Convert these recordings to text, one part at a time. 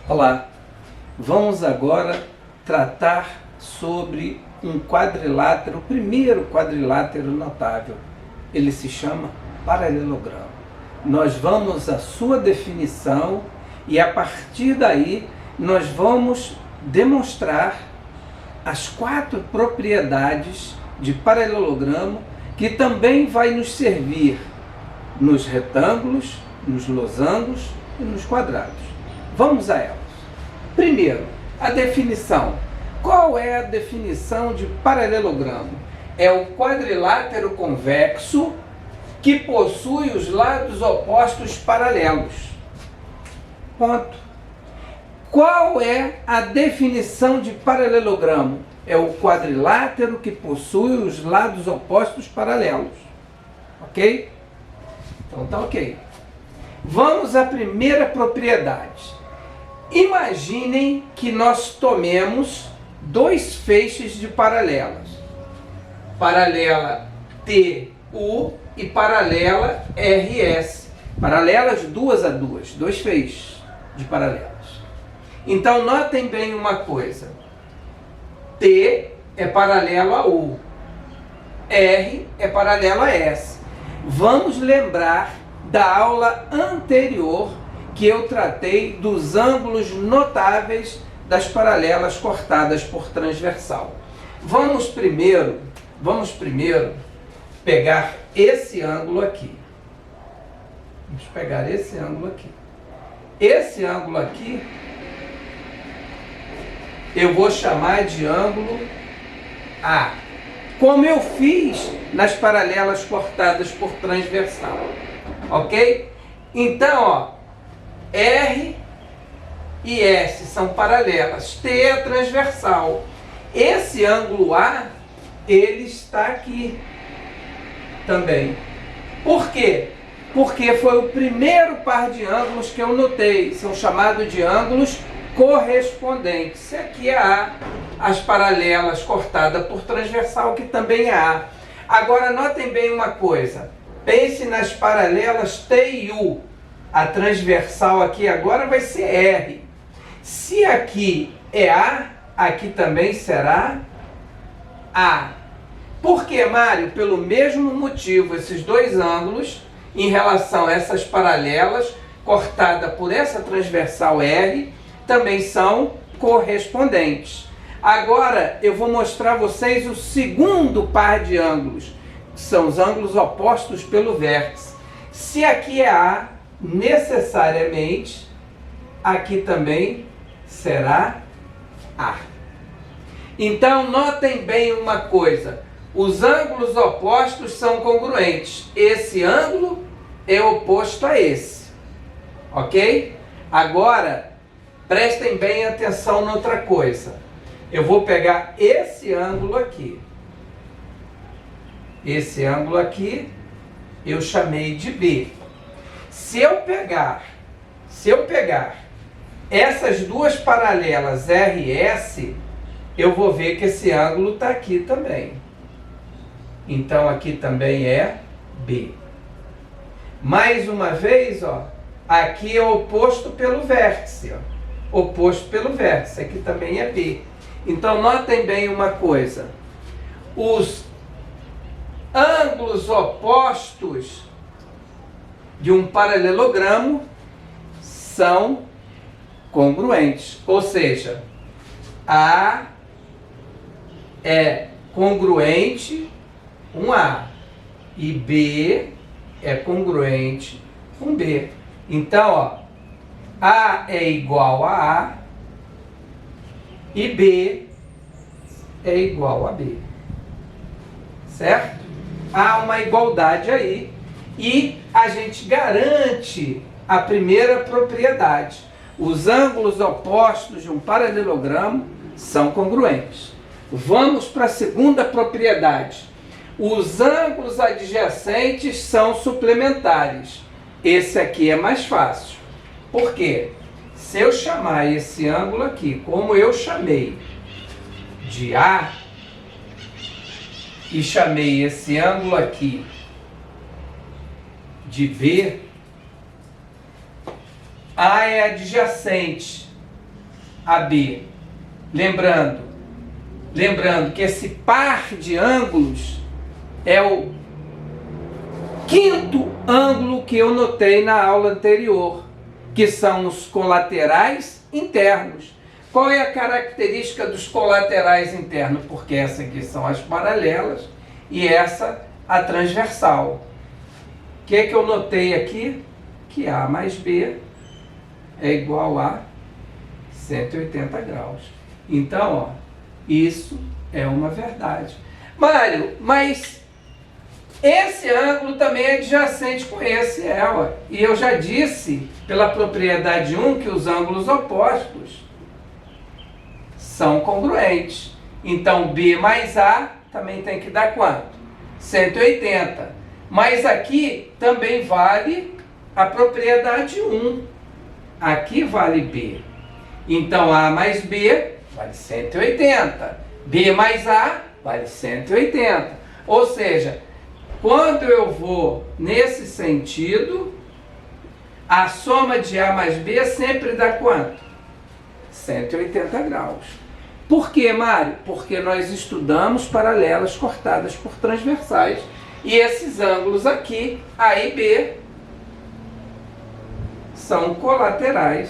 Olá, vamos agora tratar sobre um quadrilátero, o primeiro quadrilátero notável. Ele se chama paralelogramo. Nós vamos à sua definição e a partir daí nós vamos demonstrar as 4 propriedades de paralelogramo que também vai nos servir nos retângulos, nos losangos e nos quadrados. Vamos a elas. Primeiro, a definição. Qual é a definição de paralelogramo? É o quadrilátero convexo que possui os lados opostos paralelos. Ponto. Qual é a definição de paralelogramo? É o quadrilátero que possui os lados opostos paralelos. Ok? Então tá ok. Vamos à primeira propriedade. Imaginem que nós tomemos 2 feixes de paralelas. Paralela TU e paralela RS. Paralelas 2 a 2. 2 feixes de paralelas. Então notem bem uma coisa. T é paralelo a U. R é paralelo a S. Vamos lembrar da aula anterior que eu tratei dos ângulos notáveis das paralelas cortadas por transversal. Vamos primeiro pegar esse ângulo aqui. Vamos pegar esse ângulo aqui. Esse ângulo aqui eu vou chamar de ângulo A, como eu fiz nas paralelas cortadas por transversal. Ok? Então, ó, R e S são paralelas, T é transversal. Esse ângulo A, ele está aqui também. Por quê? Porque foi o primeiro par de ângulos que eu notei. São chamados de ângulos correspondentes. Esse aqui é A, as paralelas cortadas por transversal, que também é A. Agora, notem bem uma coisa. Pense nas paralelas T e U. A transversal aqui agora vai ser R. Se aqui é A, aqui também será A. Por que, Mário? Pelo mesmo motivo, esses 2 ângulos, em relação a essas paralelas, cortada por essa transversal R, também são correspondentes. Agora, eu vou mostrar a vocês o segundo par de ângulos, que são os ângulos opostos pelo vértice. Se aqui é A, necessariamente, aqui também será A. Então, notem bem uma coisa. Os ângulos opostos são congruentes. Esse ângulo é oposto a esse. Ok? Agora, prestem bem atenção noutra coisa. Eu vou pegar esse ângulo aqui. Esse ângulo aqui, eu chamei de B. Se eu pegar essas 2 paralelas R e S, eu vou ver que esse ângulo está aqui também. Então aqui também é B. Mais uma vez, ó, aqui é oposto pelo vértice, ó. Oposto pelo vértice, aqui também é B. Então notem bem uma coisa. Os ângulos opostos de um paralelogramo são congruentes, ou seja, A é congruente com A e B é congruente com B. Então, ó, A é igual a A e B é igual a B. Certo? Há uma igualdade aí e a gente garante a primeira propriedade. Os ângulos opostos de um paralelogramo são congruentes. Vamos para a segunda propriedade. Os ângulos adjacentes são suplementares. Esse aqui é mais fácil. Por quê? Se eu chamar esse ângulo aqui, como eu chamei de A, e chamei esse ângulo aqui de B, A é adjacente AB. Lembrando que esse par de ângulos é o quinto ângulo que eu notei na aula anterior, que são os colaterais internos. Qual é a característica dos colaterais internos? Porque essa aqui são as paralelas e essa a transversal. O que eu notei aqui? Que A mais B é igual a 180 graus. Então, ó, isso é uma verdade. Mário, mas esse ângulo também é adjacente com esse, ó. E eu já disse, pela propriedade 1, que os ângulos opostos são congruentes. Então, B mais A também tem que dar quanto? 180. Mas aqui também vale a propriedade 1. Aqui vale B. Então, A mais B vale 180. B mais A vale 180. Ou seja, quando eu vou nesse sentido, a soma de A mais B sempre dá quanto? 180 graus. Por quê, Mário? Porque nós estudamos paralelas cortadas por transversais. E esses ângulos aqui, A e B, são colaterais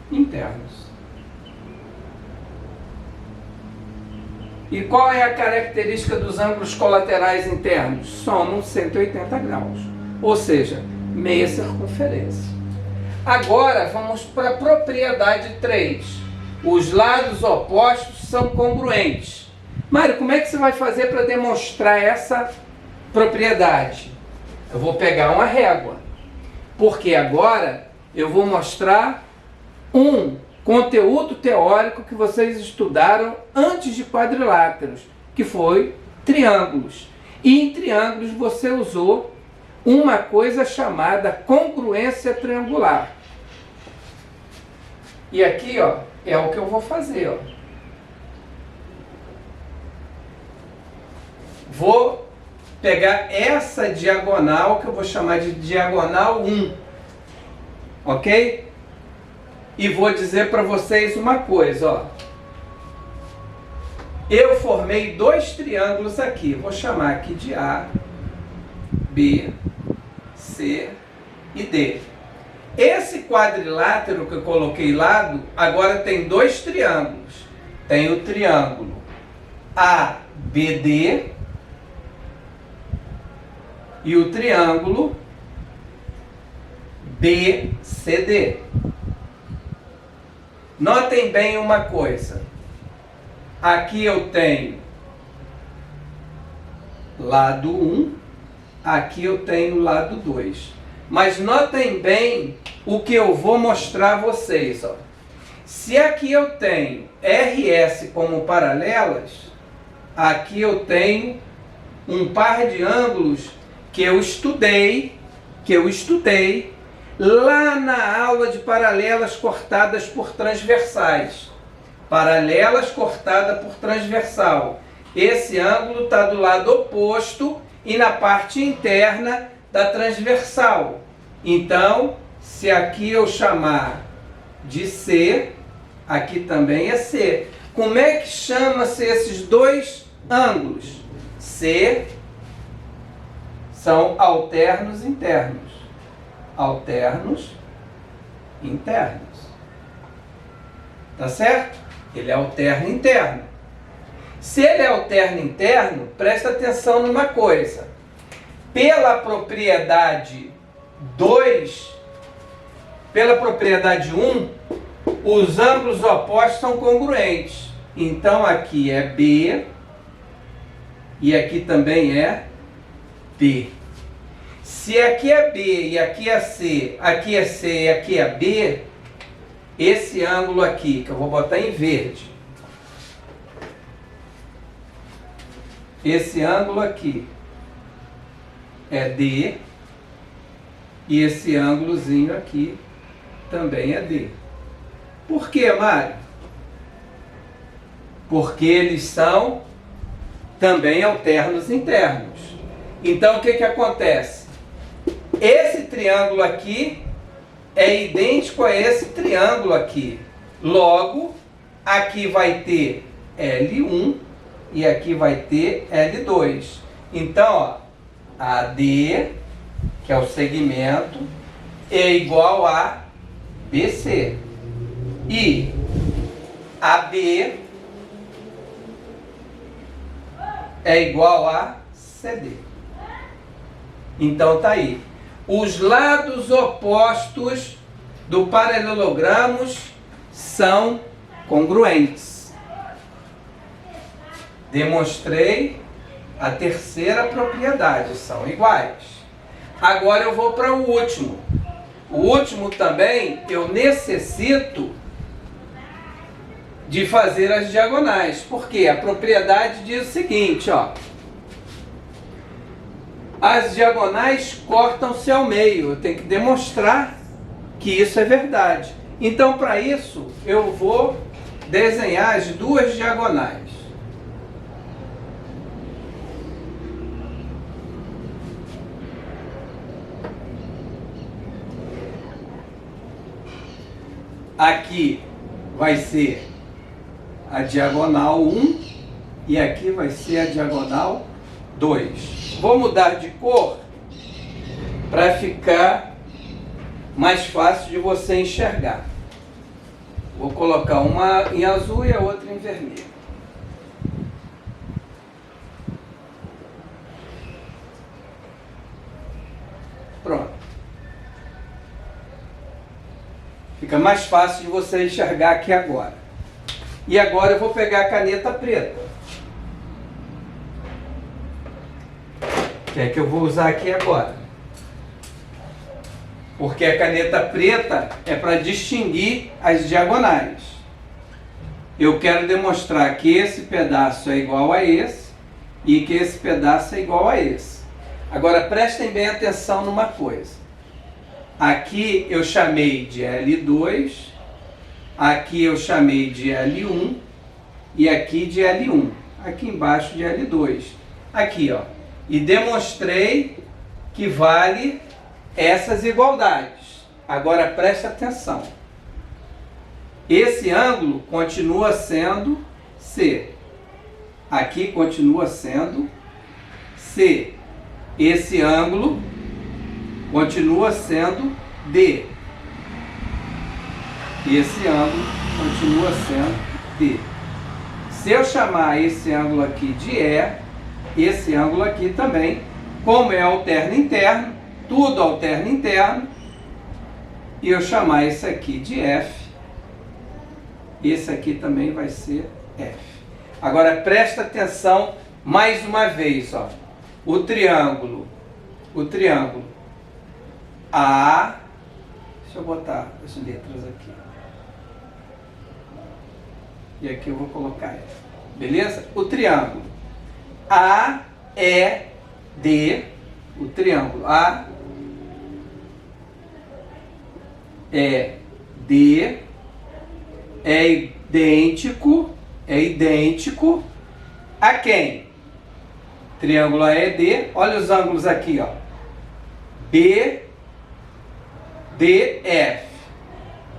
internos. E qual é a característica dos ângulos colaterais internos? Somam 180 graus, ou seja, meia circunferência. Agora vamos para a propriedade 3. Os lados opostos são congruentes. Mário, como é que você vai fazer para demonstrar essa propriedade? Eu vou pegar uma régua, porque agora eu vou mostrar um conteúdo teórico que vocês estudaram antes de quadriláteros, que foi triângulos. E em triângulos você usou uma coisa chamada congruência triangular. E aqui, ó, é o que eu vou fazer, ó. Vou pegar essa diagonal, que eu vou chamar de diagonal 1, ok? E vou dizer para vocês uma coisa, ó. Eu formei dois triângulos aqui, vou chamar aqui de A, B, C e D. Esse quadrilátero que eu coloquei lado, agora tem dois triângulos. Tem o triângulo ABD e o triângulo BCD. Notem bem uma coisa. Aqui eu tenho lado 1, aqui eu tenho lado 2. Mas notem bem o que eu vou mostrar a vocês, ó. Se aqui eu tenho RS como paralelas, aqui eu tenho um par de ângulos que eu estudei lá na aula de paralelas cortadas por transversais. Paralelas cortadas por transversal. Esse ângulo está do lado oposto e na parte interna da transversal. Então, se aqui eu chamar de C, aqui também é C. Como é que chama-se esses dois ângulos? C são alternos internos. Alternos internos. Tá certo? Ele é alterno interno. Se ele é alterno interno, presta atenção numa coisa. Pela propriedade 2, pela propriedade 1, os ângulos opostos são congruentes. Então aqui é B e aqui também é B. Se aqui é B e aqui é C, aqui é C e aqui é B, esse ângulo aqui, que eu vou botar em verde, esse ângulo aqui é D e esse ângulozinho aqui também é D. Por quê, Mário? Porque eles são também alternos internos. Então o que acontece? Esse triângulo aqui é idêntico a esse triângulo aqui. Logo, aqui vai ter L1 e aqui vai ter L2. Então, ó, AD, que é o segmento, é igual a BC. E AB é igual a CD. Então tá aí. Os lados opostos do paralelogramo são congruentes. Demonstrei a terceira propriedade, são iguais. Agora eu vou para o último. O último também eu necessito de fazer as diagonais. Porque a propriedade diz o seguinte, ó. As diagonais cortam-se ao meio. Eu tenho que demonstrar que isso é verdade. Então, para isso, eu vou desenhar as duas diagonais. Aqui vai ser a diagonal 1 e aqui vai ser a diagonal 2. Vou mudar de cor para ficar mais fácil de você enxergar. Vou colocar uma em azul e a outra em vermelho. Pronto. Fica mais fácil de você enxergar aqui agora. E agora eu vou pegar a caneta preta. Que é que eu vou usar aqui agora. Porque a caneta preta é para distinguir as diagonais. Eu quero demonstrar que esse pedaço é igual a esse e que esse pedaço é igual a esse. Agora prestem bem atenção numa coisa. Aqui eu chamei de L2, aqui eu chamei de L1 e aqui de L1. Aqui embaixo de L2. Aqui, ó. E demonstrei que vale essas igualdades. Agora presta atenção. Esse ângulo continua sendo C. Aqui continua sendo C. Esse ângulo continua sendo D. E esse ângulo continua sendo D. Se eu chamar esse ângulo aqui de E, esse ângulo aqui também, como é alterno interno, tudo alterno interno, e eu chamar esse aqui de F, esse aqui também vai ser F. Agora presta atenção mais uma vez, ó. O triângulo A, deixa eu botar as letras aqui. E aqui eu vou colocar F. Beleza? O triângulo AED, o triângulo AED é idêntico a quem? Triângulo AED, olha os ângulos aqui, ó. BDF,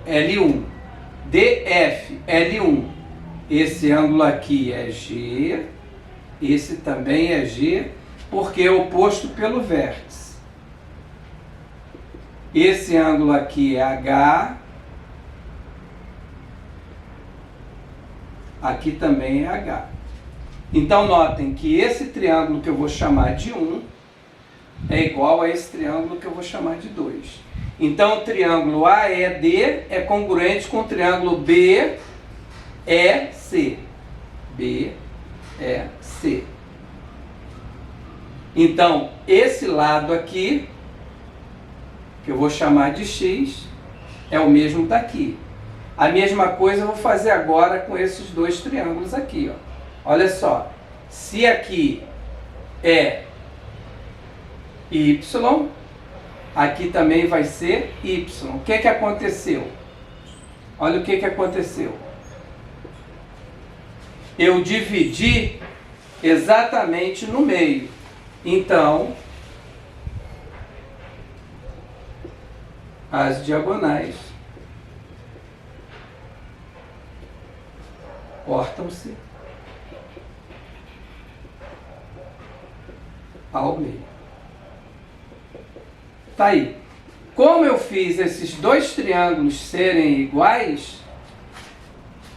L1, DF, L1. Esse ângulo aqui é G, esse também é G, porque é oposto pelo vértice. Esse ângulo aqui é H, aqui também é H. Então notem que esse triângulo que eu vou chamar de 1 é igual a esse triângulo que eu vou chamar de 2. Então o triângulo AED é congruente com o triângulo BEC. BEC. Então esse lado aqui, que eu vou chamar de X, é o mesmo daqui. A mesma coisa eu vou fazer agora com esses dois triângulos aqui, ó. Olha só, se aqui é Y, aqui também vai ser Y. O que que aconteceu? Olha o que que aconteceu. Eu dividi exatamente no meio. Então, as diagonais cortam-se ao meio. Tá aí. Como eu fiz esses dois triângulos serem iguais,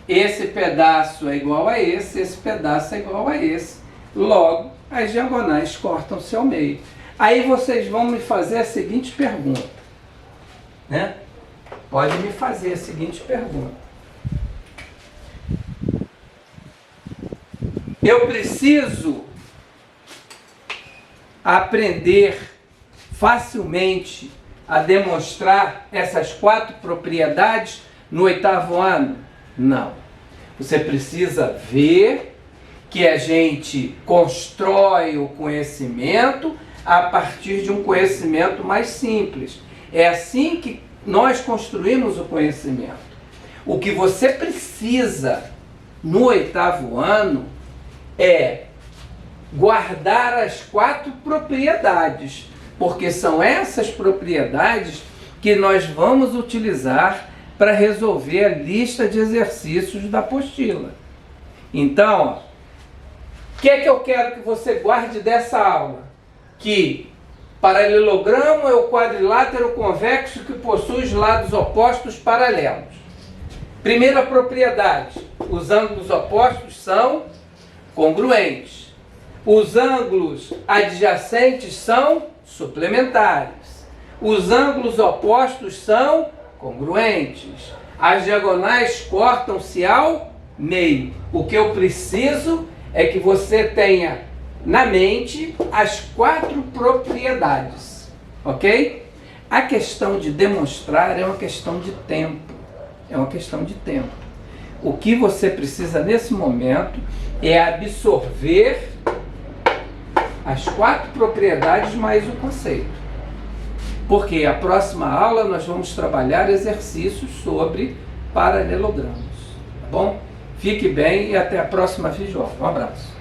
esse pedaço é igual a esse pedaço é igual a esse. Logo, as diagonais cortam-se ao meio. Aí vocês vão me fazer a seguinte pergunta, né? Pode me fazer a seguinte pergunta. Eu preciso aprender facilmente a demonstrar essas 4 propriedades no 8º ano? Não. Você precisa ver que a gente constrói o conhecimento a partir de um conhecimento mais simples. É assim que nós construímos o conhecimento. O que você precisa no 8º ano é guardar as 4 propriedades, porque são essas propriedades que nós vamos utilizar para resolver a lista de exercícios da apostila. Então, o que é que eu quero que você guarde dessa aula? Que paralelogramo é o quadrilátero convexo que possui os lados opostos paralelos. Primeira propriedade, os ângulos opostos são congruentes. Os ângulos adjacentes são suplementares. Os ângulos opostos são congruentes. As diagonais cortam-se ao meio. O que eu preciso é que você tenha na mente as 4 propriedades, ok? A questão de demonstrar é uma questão de tempo. É uma questão de tempo. O que você precisa nesse momento é absorver as 4 propriedades mais o conceito. Porque a próxima aula nós vamos trabalhar exercícios sobre paralelogramos. Tá bom? Fique bem e até a próxima videoaula. Um abraço.